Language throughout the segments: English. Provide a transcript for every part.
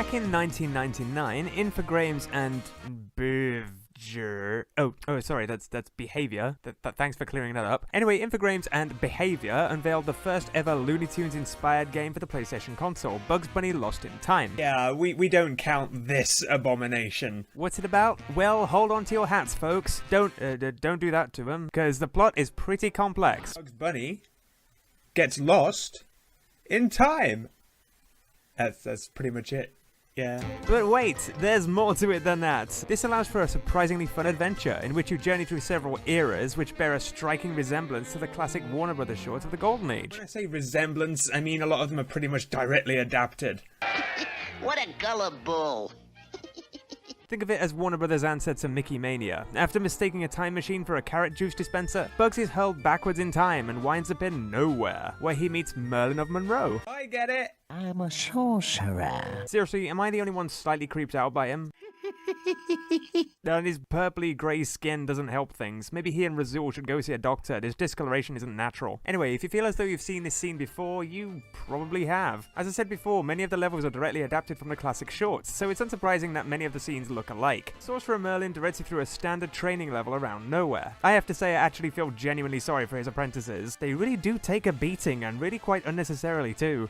Back in 1999, Infogrames and sorry, that's Behavior. Thanks for clearing that up. Anyway, Infogrames and Behavior unveiled the first ever Looney Tunes inspired game for the PlayStation console, Bugs Bunny Lost in Time. Yeah, we don't count this abomination. What's it about? Well, hold on to your hats, folks. Don't do that to them, because the plot is pretty complex. Bugs Bunny gets lost in time. That's pretty much it. Yeah. But wait, there's more to it than that. This allows for a surprisingly fun adventure in which you journey through several eras which bear a striking resemblance to the classic Warner Brothers shorts of the Golden Age. When I say resemblance, I mean a lot of them are pretty much directly adapted. What a gullible. Think of it as Warner Brothers' answer to Mickey Mania. After mistaking a time machine for a carrot juice dispenser, Bugs is hurled backwards in time and winds up in nowhere, where he meets Merlin of Monroe. I get it. I'm a sorcerer. Seriously, am I the only one slightly creeped out by him? And his purpley grey skin doesn't help things. Maybe he and Razul should go see a doctor. This discoloration isn't natural. Anyway, if you feel as though you've seen this scene before, you probably have. As I said before, many of the levels are directly adapted from the classic shorts, so it's unsurprising that many of the scenes look alike. Sorcerer Merlin directs you through a standard training level around nowhere. I have to say I actually feel genuinely sorry for his apprentices. They really do take a beating, and really quite unnecessarily too.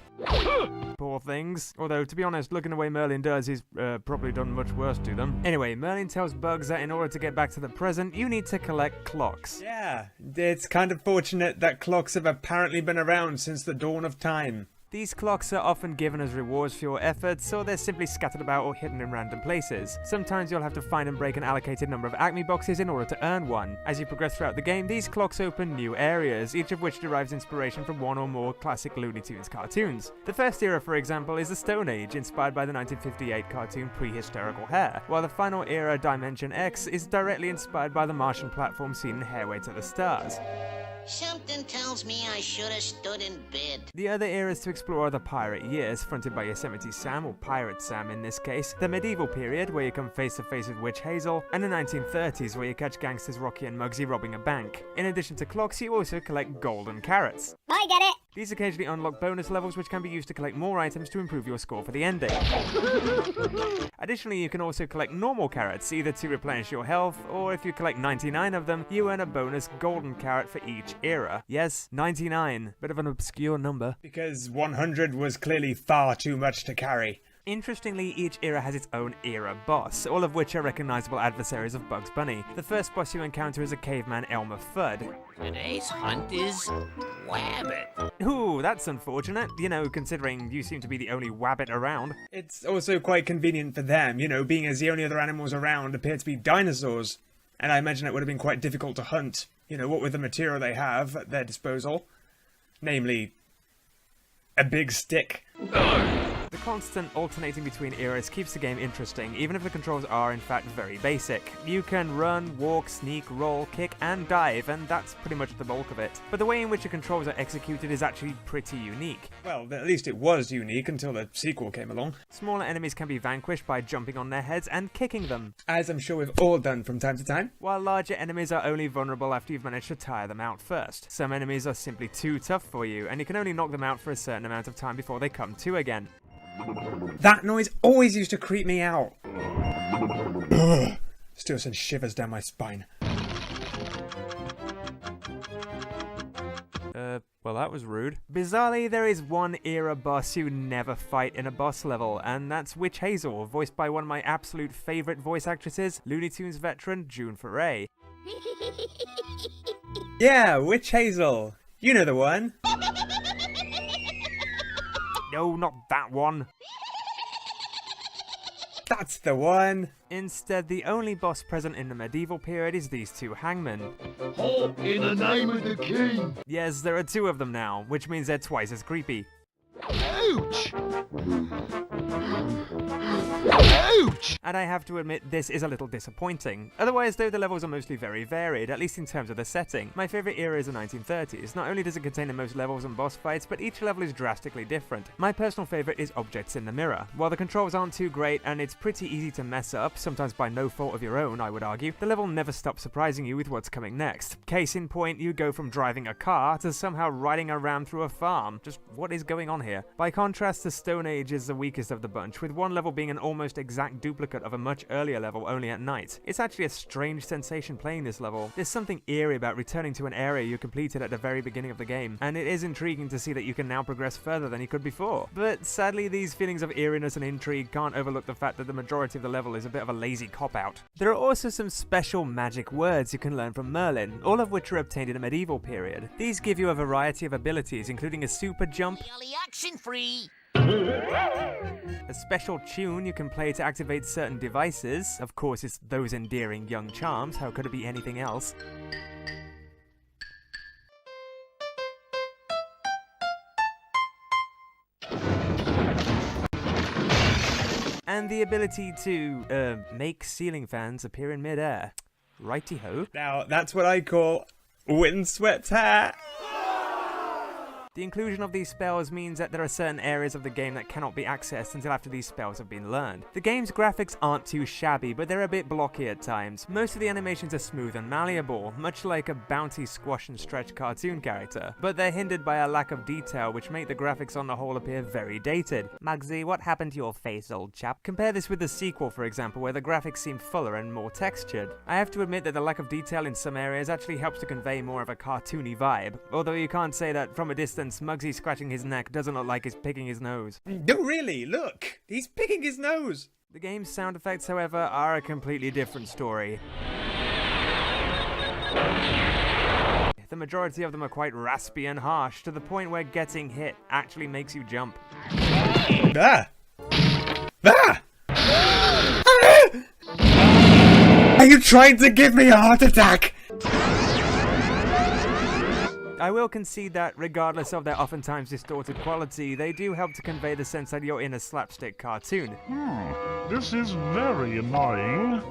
Poor things. Although, to be honest, looking the way Merlin does, he's probably done much worse to them. Anyway, Merlin tells Bugs that in order to get back to the present, you need to collect clocks. Yeah, it's kind of fortunate that clocks have apparently been around since the dawn of time. These clocks are often given as rewards for your efforts, or they're simply scattered about or hidden in random places. Sometimes you'll have to find and break an allocated number of Acme boxes in order to earn one. As you progress throughout the game, these clocks open new areas, each of which derives inspiration from one or more classic Looney Tunes cartoons. The first era, for example, is the Stone Age, inspired by the 1958 cartoon Pre-Hysterical Hare, while the final era, Dimension X, is directly inspired by the Martian platform seen in Hare-Way to the Stars. Something tells me I should have stood in bed. The other eras to explore are the pirate years, fronted by Yosemite Sam, or Pirate Sam in this case, the medieval period, where you come face to face with Witch Hazel, and the 1930s, where you catch gangsters Rocky and Mugsy robbing a bank. In addition to clocks, you also collect golden carrots. I get it. These occasionally unlock bonus levels which can be used to collect more items to improve your score for the ending. Additionally, you can also collect normal carrots, either to replenish your health, or if you collect 99 of them, you earn a bonus golden carrot for each era. Yes, 99. Bit of an obscure number. Because 100 was clearly far too much to carry. Interestingly, each era has its own era boss, all of which are recognizable adversaries of Bugs Bunny. The first boss you encounter is a caveman Elmer Fudd. Today's hunt is Wabbit. Ooh, that's unfortunate, considering you seem to be the only Wabbit around. It's also quite convenient for them, being as the only other animals around appear to be dinosaurs. And I imagine it would have been quite difficult to hunt, what with the material they have at their disposal. Namely, a big stick. The constant alternating between eras keeps the game interesting, even if the controls are in fact very basic. You can run, walk, sneak, roll, kick, and dive, and that's pretty much the bulk of it. But the way in which the controls are executed is actually pretty unique. Well, at least it was unique until the sequel came along. Smaller enemies can be vanquished by jumping on their heads and kicking them, as I'm sure we've all done from time to time. While larger enemies are only vulnerable after you've managed to tire them out first. Some enemies are simply too tough for you, and you can only knock them out for a certain amount of time before they come to again. That noise always used to creep me out. Ugh. Still sends shivers down my spine. Well, that was rude. Bizarrely, there is one era boss you never fight in a boss level, and that's Witch Hazel, voiced by one of my absolute favourite voice actresses, Looney Tunes veteran June Foray. Yeah, Witch Hazel. You know the one. No, not that one. That's the one. Instead, the only boss present in the medieval period is these two hangmen. Halt in the name of the king! Yes, there are two of them now, which means they're twice as creepy. Ouch! Ouch! huge! And I have to admit this is a little disappointing. Otherwise though, the levels are mostly very varied, at least in terms of the setting. My favourite era is the 1930s. Not only does it contain the most levels and boss fights, but each level is drastically different. My personal favourite is Objects in the Mirror. While the controls aren't too great and it's pretty easy to mess up, sometimes by no fault of your own I would argue, the level never stops surprising you with what's coming next. Case in point, you go from driving a car to somehow riding a ram through a farm. Just what is going on here? By contrast, the Stone Age is the weakest of the bunch, with one level being an almost exact duplicate of a much earlier level only at night. It's actually a strange sensation playing this level. There's something eerie about returning to an area you completed at the very beginning of the game, and it is intriguing to see that you can now progress further than you could before. But sadly, these feelings of eeriness and intrigue can't overlook the fact that the majority of the level is a bit of a lazy cop-out. There are also some special magic words you can learn from Merlin, all of which are obtained in the medieval period. These give you a variety of abilities, including a super jump, Action-free. a special tune you can play to activate certain devices. Of course, it's those endearing young charms, how could it be anything else? And the ability to, make ceiling fans appear in mid-air. Righty-ho. Now, that's what I call windswept hair. The inclusion of these spells means that there are certain areas of the game that cannot be accessed until after these spells have been learned. The game's graphics aren't too shabby, but they're a bit blocky at times. Most of the animations are smooth and malleable, much like a bounty squash and stretch cartoon character, but they're hindered by a lack of detail which make the graphics on the whole appear very dated. Mugsy, what happened to your face, old chap? Compare this with the sequel, for example, where the graphics seem fuller and more textured. I have to admit that the lack of detail in some areas actually helps to convey more of a cartoony vibe, although you can't say that from a distance Mugsy scratching his neck doesn't look like he's picking his nose. No, really, look! He's picking his nose! The game's sound effects, however, are a completely different story. The majority of them are quite raspy and harsh, to the point where getting hit actually makes you jump. Ah! Ah! Are you trying to give me a heart attack? I will concede that, regardless of their oftentimes distorted quality, they do help to convey the sense that you're in a slapstick cartoon. This is very annoying.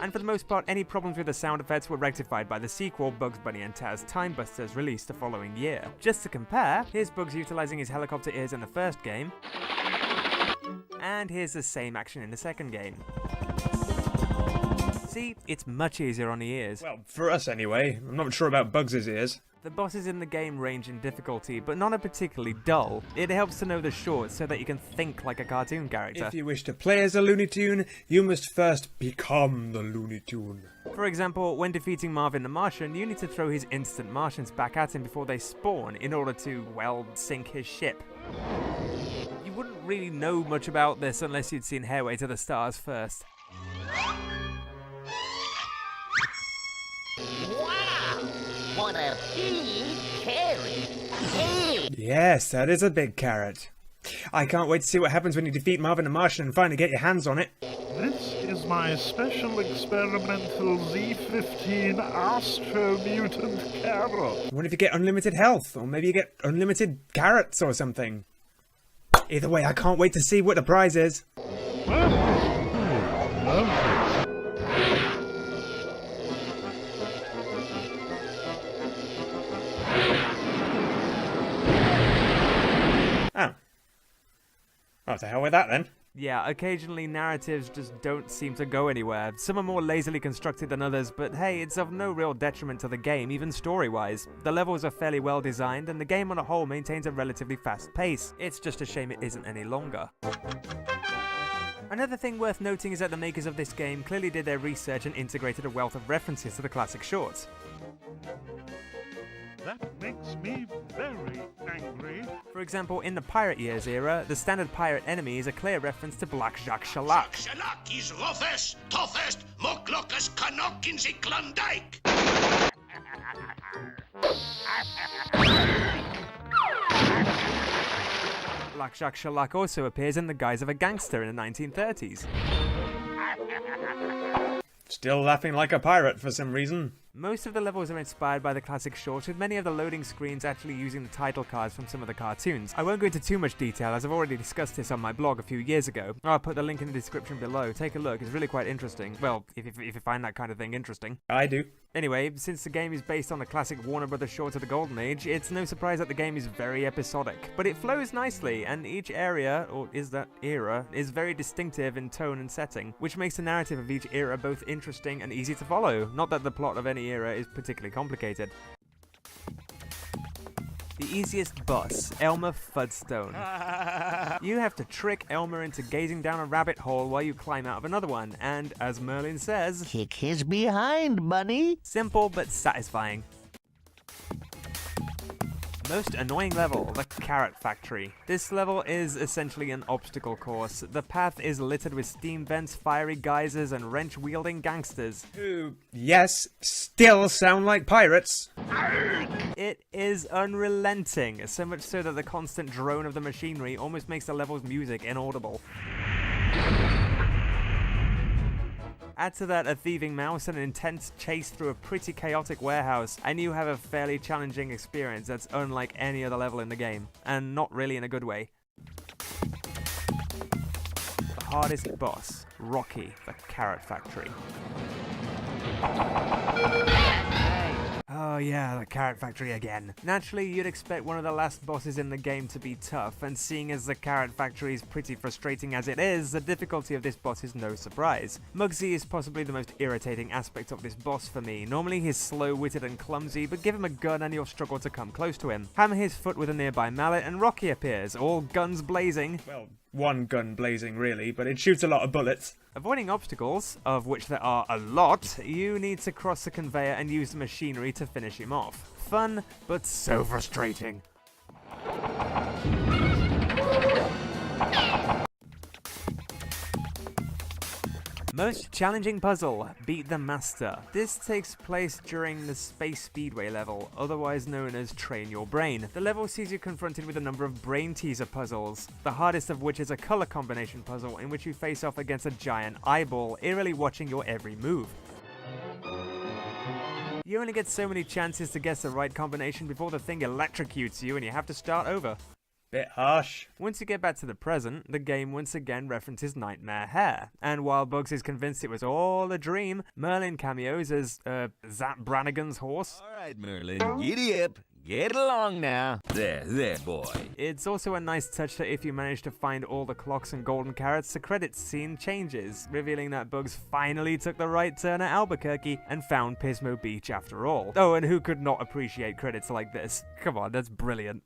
And for the most part, any problems with the sound effects were rectified by the sequel, Bugs Bunny and Taz Time Busters, released the following year. Just to compare, here's Bugs utilizing his helicopter ears in the first game, and here's the same action in the second game. See, it's much easier on the ears. Well, for us anyway. I'm not sure about Bugs' ears. The bosses in the game range in difficulty, but none are particularly dull. It helps to know the shorts so that you can think like a cartoon character. If you wish to play as a Looney Tune, you must first become the Looney Tune. For example, when defeating Marvin the Martian, you need to throw his instant Martians back at him before they spawn in order to, well, sink his ship. You wouldn't really know much about this unless you'd seen Hare-Way to the Stars first. What a big carrot. Yes, that is a big carrot. I can't wait to see what happens when you defeat Marvin the Martian and finally get your hands on it. This is my special experimental Z15 Astro Mutant carrot. What if you get unlimited health? Or maybe you get unlimited carrots or something? Either way, I can't wait to see what the prize is. Oh. Oh, to hell with that then. Yeah, occasionally narratives just don't seem to go anywhere. Some are more lazily constructed than others, but hey, it's of no real detriment to the game, even story-wise. The levels are fairly well designed, and the game on a whole maintains a relatively fast pace. It's just a shame it isn't any longer. Another thing worth noting is that the makers of this game clearly did their research and integrated a wealth of references to the classic shorts. That makes me very angry. For example, in the Pirate Years era, the standard pirate enemy is a clear reference to Black Jacques Shellac. Shellac is roughest, toughest, muckluckest Canuck in the Klondike. Black Jacques Shellac also appears in the guise of a gangster in the 1930s. Still laughing like a pirate for some reason. Most of the levels are inspired by the classic shorts, with many of the loading screens actually using the title cards from some of the cartoons. I won't go into too much detail as I've already discussed this on my blog a few years ago. I'll put the link in the description below. Take a look, it's really quite interesting. Well, if you find that kind of thing interesting. I do. Anyway, since the game is based on the classic Warner Brothers shorts of the Golden Age, it's no surprise that the game is very episodic. But it flows nicely, and each area, or is that era, is very distinctive in tone and setting, which makes the narrative of each era both interesting and easy to follow. Not that the plot of any era is particularly complicated. The easiest boss, Elmer Fudstone. You have to trick Elmer into gazing down a rabbit hole while you climb out of another one, and as Merlin says, kick his behind, bunny. simple but satisfying. Most annoying level, the Carrot Factory. This level is essentially an obstacle course. The path is littered with steam vents, fiery geysers, and wrench-wielding gangsters. Who, yes, still sound like pirates. It is unrelenting, so much so that the constant drone of the machinery almost makes the level's music inaudible. Add to that a thieving mouse and an intense chase through a pretty chaotic warehouse, and you have a fairly challenging experience that's unlike any other level in the game, and not really in a good way. The hardest boss, Rocky, the Carrot Factory. Oh yeah, the Carrot Factory again. Naturally, you'd expect one of the last bosses in the game to be tough, and seeing as the Carrot Factory is pretty frustrating as it is, the difficulty of this boss is no surprise. Mugsy is possibly the most irritating aspect of this boss for me. Normally he's slow-witted and clumsy, but give him a gun and you'll struggle to come close to him. Hammer his foot with a nearby mallet and Rocky appears, all guns blazing. Well, one gun blazing really, but it shoots a lot of bullets. Avoiding obstacles, of which there are a lot, you need to cross the conveyor and use the machinery to finish him off. Fun, but so frustrating. Most challenging puzzle, Beat the Master. This takes place during the Space Speedway level, otherwise known as Train Your Brain. The level sees you confronted with a number of brain teaser puzzles, the hardest of which is a color combination puzzle in which you face off against a giant eyeball, eerily watching your every move. You only get so many chances to guess the right combination before the thing electrocutes you and you have to start over. Bit harsh. Once you get back to the present, the game once again references Nightmare Hare, and while Bugs is convinced it was all a dream, Merlin cameos as, Zap Brannigan's horse. Alright, Merlin, giddy up. Get along now. There, boy. It's also a nice touch that if you manage to find all the clocks and golden carrots, the credits scene changes, revealing that Bugs finally took the right turn at Albuquerque and found Pismo Beach after all. Oh, and who could not appreciate credits like this? Come on, that's brilliant.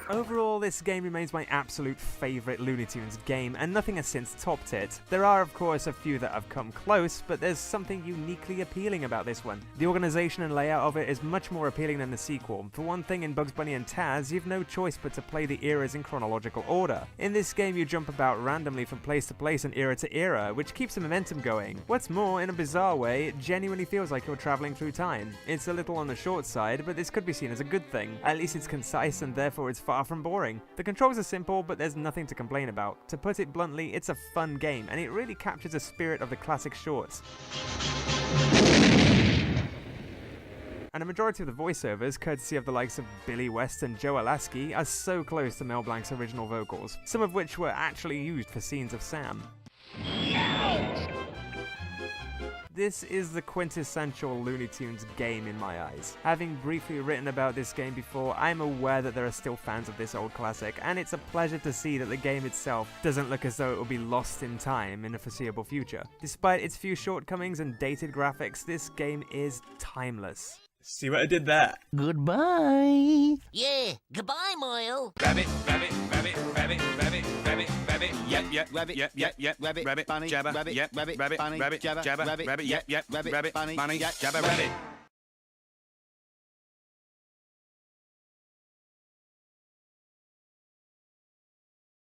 Overall, this game remains my absolute favourite Looney Tunes game, and nothing has since topped it. There are, of course, a few that have come close, but there's something uniquely appealing about this one. The organisation and layout of it is much more appealing than the sequel. For one thing, in Bugs Bunny and Taz, you've no choice but to play the eras in chronological order. In this game, you jump about randomly from place to place and era to era, which keeps the momentum going. What's more, in a bizarre way, it genuinely feels like you're travelling through time. It's a little on the short side, but this could be seen as a good thing. At least it's concise and therefore it's far from boring. The controls are simple, but there's nothing to complain about. To put it bluntly, it's a fun game, and it really captures the spirit of the classic shorts. And a majority of the voiceovers, courtesy of the likes of Billy West and Joe Alaskey, are so close to Mel Blanc's original vocals, some of which were actually used for scenes of Sam. This is the quintessential Looney Tunes game in my eyes. Having briefly written about this game before, I'm aware that there are still fans of this old classic, and it's a pleasure to see that the game itself doesn't look as though it will be lost in time in the foreseeable future. Despite its few shortcomings and dated graphics, this game is timeless. See what I did there? Goodbye. Yeah, goodbye, Moyle. Rabbit, rabbit, rabbit, rabbit, rabbit, rabbit, rabbit, yep, rabbit, yep, rabbit, bunny, jabber, rabbit, rabbit, bunny, rabbit, jabber, rabbit, yep, rabbit, bunny, jabber, rabbit.